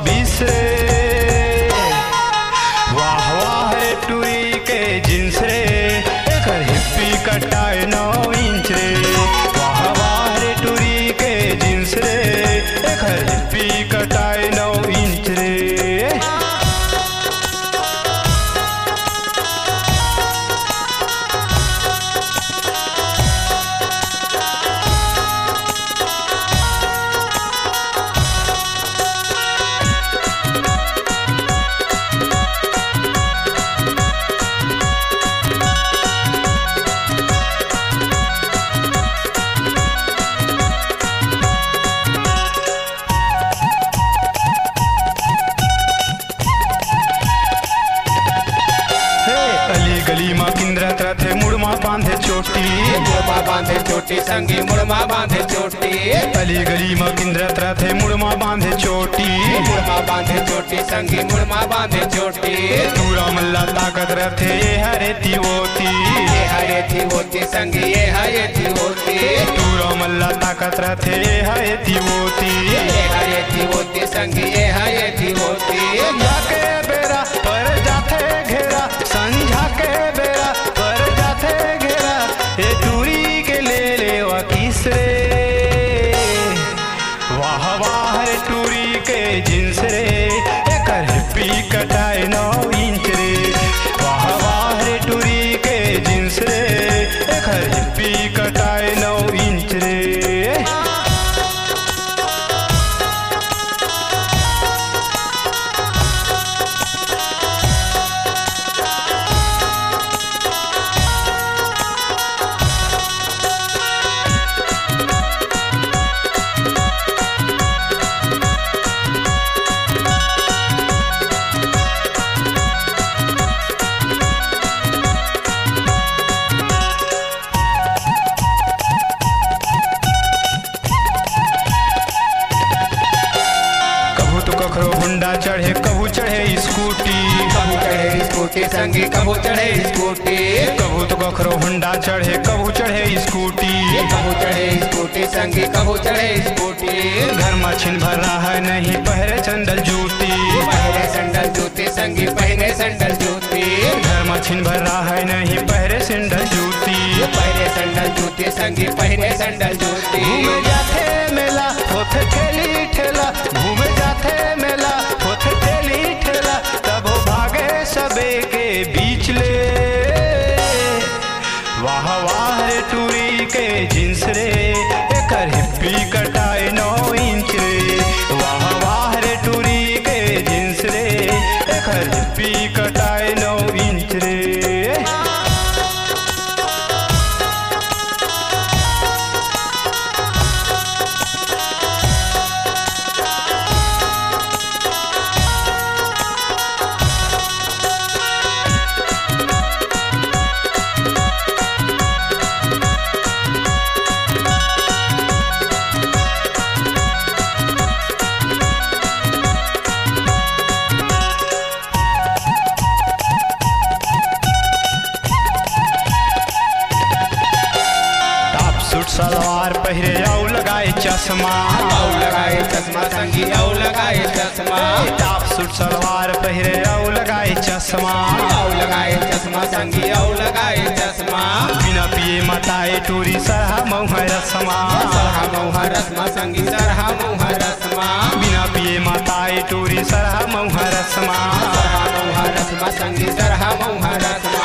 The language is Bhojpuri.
बिसरे। वाह वाह रे टूरी के जींस रे, एकर हिप्पी कटाए 9 इंच रे। वाह वाह रे टूरी के जींस रे, एकर हिप्पी कटाए 9 इंच रे। गली माँ किंद्रत रथे मुड़मा बांधे चोटी, मुड़मा बांधे चोटी संगी मुड़मा बांधे चोटी। अली गली माँ किंद्रत रथे मुड़मा बांधे चोटी, मुड़मा बांधे चोटी संगी मुड़मा बांधे चोटी। तूरा मल्ला ताकत रथे ये हरे थी होती, ये हरे थी होती संगी ये हरे थी होती। तूरा मल्ला ताकत रथे ये हरे थी होती, ये हरे थी होती संगी ये हरे थी होती। जाके बेरा पर जाथे घेरा, संझा के बेरा पर जाथे घेरा, ये टूरी के ले वा किसरे। वाह वाह रे टूरी के जींस रे, एकर हिप्पी कटाए 9 इंच रे। वाह वाह रे टूरी के जींस रे, एकर हिप्पी कटाए 9 इंच रे। कखरो हुंडा चढ़े कबू चढ़े स्कूटी, कबू चढ़े स्कूटी संगी कबू चढ़े स्कूटी। कबू तो कखरो हुंडा चढ़े कबू चढ़े स्कूटी, कबू चढ़े स्कूटी संगी कबू चढ़े स्कूटी। घर में छिन भरा है नहीं पहरे सैंडल जूती, पहरे सैंडल जूती संगी पहरे सैंडल जूती। घर में छिन भरा है नहीं पहरे सैंडल जूती, पहरे सैंडल जूती संगी पहरे सैंडल जूती। घूमे जाते मेला होथे ठेली ठेला, घूमे जाते मेला होथे ठेली ठेला, तब वो भागे सबे के बीच ले। वाह वाह रे टूरी के जींस रे, एकर हिप्पी कटाए 9 इंच रे। वाह वाह रे टूरी के जींस रे, एकर हिप्पी कटाए 9 इंच रे। सलवार पहरे औ लगाए चश्मा, औ लगाए चश्मा संगी औ लगाए चश्मा। टॉप सूट सलवार पहरे औ लगाए चश्मा, औ लगाए चश्मा संगी औ लगाए चश्मा। बिना पिए मताए टूरी सरहा मऊहा रसमा, सरहा मऊहा रसमा संगी सरहा मऊहा रसमा। बिना पिए मताए टूरी सरहा मऊहा रसमा, सरहा मऊहा रसमा संगी सरहा मऊहा रसमा।